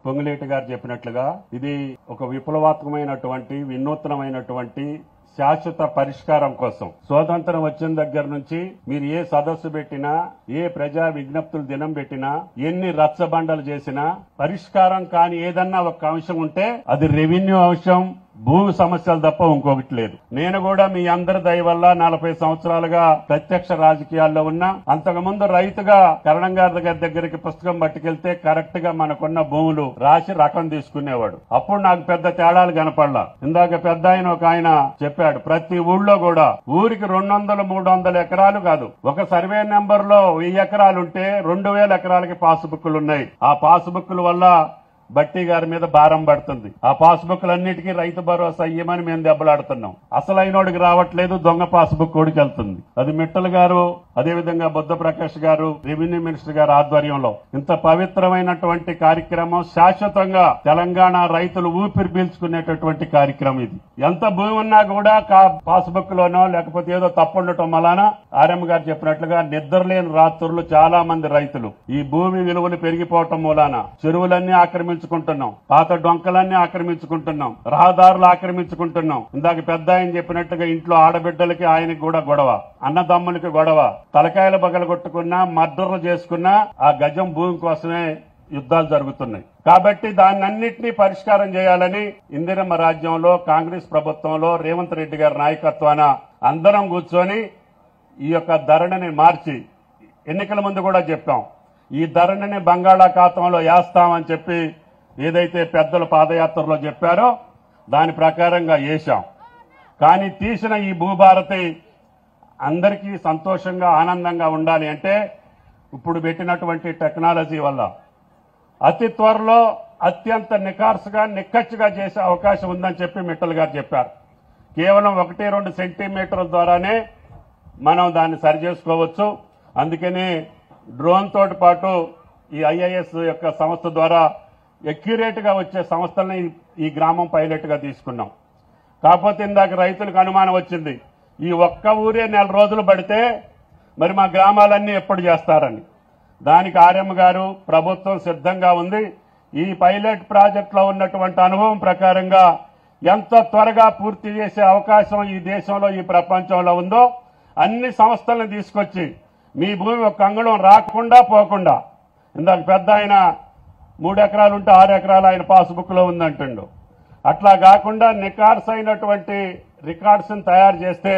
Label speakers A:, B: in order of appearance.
A: పొంగులేటి గారు చెప్పినట్లుగా ఇది ఒక విప్లవాత్మకమైనటువంటి వినూత్నమైనటువంటి శాశ్వత పరిష్కారం కోసం స్వాతంత్రం వచ్చిన దగ్గర నుంచి మీరు ఏ సదస్సు పెట్టినా ఏ ప్రజా విజ్ఞప్తులు దినం పెట్టినా ఎన్ని రచ్చబండలు చేసినా పరిష్కారం కాని ఏదన్నా ఒక అంశం ఉంటే అది రెవెన్యూ అంశం భూమి సమస్యలు తప్ప ఇంకొకటి లేదు. నేను కూడా మీ అందరి దయ వల్ల 40 సంవత్సరాలుగా ప్రత్యక్ష రాజకీయాల్లో ఉన్నా. అంతకుముందు రైతుగా కరణం గారి దగ్గరికి పుస్తకం పట్టుకెళ్తే కరెక్ట్ గా మనకున్న భూములు రాసి రకం తీసుకునేవాడు. అప్పుడు నాకు పెద్ద తేడాలు కనపడలా. ఇందాక పెద్ద ఒక ఆయన చెప్పాడు, ప్రతి ఊళ్ళో కూడా ఊరికి 200-300 ఎకరాలు కాదు, ఒక సర్వే నెంబర్ లో 1000 ఎకరాలుంటే 2000 ఎకరాలకి పాస్బుక్లు ఉన్నాయి. ఆ పాస్బుక్ల వల్ల బట్టి గారి మీద భారం పడుతుంది. ఆ పాస్బుక్లన్నిటికీ రైతు భరోసా ఇయ్యమని మేము దెబ్బలాడుతున్నాం. అసలైనోడికి రావట్లేదు, దొంగ పాస్బుక్ ఓడికి వెళ్తుంది. అది మిట్టల్ గారు, అదేవిధంగా బుద్ధ ప్రకాష్ గారు, రెవెన్యూ మినిస్టర్ గారు ఆధ్వర్యంలో ఇంత పవిత్రమైనటువంటి కార్యక్రమం, శాశ్వతంగా తెలంగాణ రైతులు ఊపిరి పీల్చుకునేటటువంటి కార్యక్రమం ఇది. ఎంత భూమి ఉన్నా కూడా పాస్బుక్ లోనో లేకపోతే ఏదో తప్పుండటం వలన ఆర్ఎం గారు చెప్పినట్లుగా నిద్రలేని రాత్రులు చాలా మంది రైతులు ఈ భూమి విలువలు పెరిగిపోవటం మూలాన చెరువులన్నీ ఆక్రమించుకుంటున్నాం, పాత డొంకలన్నీ ఆక్రమించుకుంటున్నాం, రహదారులు ఆక్రమించుకుంటున్నాం. ఇందాక పెద్ద ఆయన చెప్పినట్టుగా ఇంట్లో ఆడబిడ్డలకి ఆయనకి కూడా గొడవ, అన్నదమ్ములకి గొడవ, తలకాయలు బగలు కొట్టుకున్నా మర్డర్లు చేసుకున్నా ఆ గజం భూమి కోసమే యుద్ధాలు జరుగుతున్నాయి. కాబట్టి దాన్నన్నింటినీ పరిష్కారం చేయాలని ఇందిరమ్మ రాజ్యంలో కాంగ్రెస్ ప్రభుత్వంలో రేవంత్ రెడ్డి గారి నాయకత్వాన అందరం కూర్చొని ఈ యొక్క ధరణిని మార్చి, ఎన్నికల ముందు కూడా చెప్పాం, ఈ ధరణిని బంగాళాఖాతంలో వేస్తామని చెప్పి ఏదైతే పెద్దలు పాదయాత్రలో చెప్పారో దాని ప్రకారంగా వేశాం. కానీ తీసిన ఈ భూభారతి అందరికీ సంతోషంగా ఆనందంగా ఉండాలి అంటే ఇప్పుడు పెట్టినటువంటి టెక్నాలజీ వల్ల అతి త్వరలో అత్యంత నిఖార్సుగా నిక్కచ్చిగా చేసే అవకాశం ఉందని చెప్పి మిట్టల్ గారు చెప్పారు. కేవలం 1-2 సెంటీమీటర్ల ద్వారానే మనం దాన్ని సరిచేసుకోవచ్చు. అందుకని డ్రోన్ తోటి పాటు ఈ ఐఐఎస్ యొక్క సంస్థ ద్వారా అక్యురేట్ గా వచ్చే సంస్థల్ని ఈ గ్రామం పైలట్ గా తీసుకున్నాం. కాకపోతే ఇందాక రైతులకు అనుమానం వచ్చింది, ఈ ఒక్క ఊరే 4 రోజులు పడితే మరి మా గ్రామాలన్నీ ఎప్పుడు చేస్తారని. దానికి ఆర్ఎం గారు ప్రభుత్వం సిద్ధంగా ఉంది. ఈ పైలట్ ప్రాజెక్ట్ లో ఉన్నటువంటి అనుభవం ప్రకారంగా ఎంత త్వరగా పూర్తి చేసే అవకాశం ఈ దేశంలో ఈ ప్రపంచంలో ఉందో అన్ని సంస్థలను తీసుకొచ్చి మీ భూమి ఒక అంగుళం రాకుండా పోకుండా, ఇందాక పెద్ద ఆయన 3 ఎకరాలు ఉంటే 6 ఎకరాలు ఆయన పాస్బుక్ లో ఉందంటుండు, అట్లా కాకుండా నిఖార్సైనటువంటి రికార్డ్స్ తయారు చేస్తే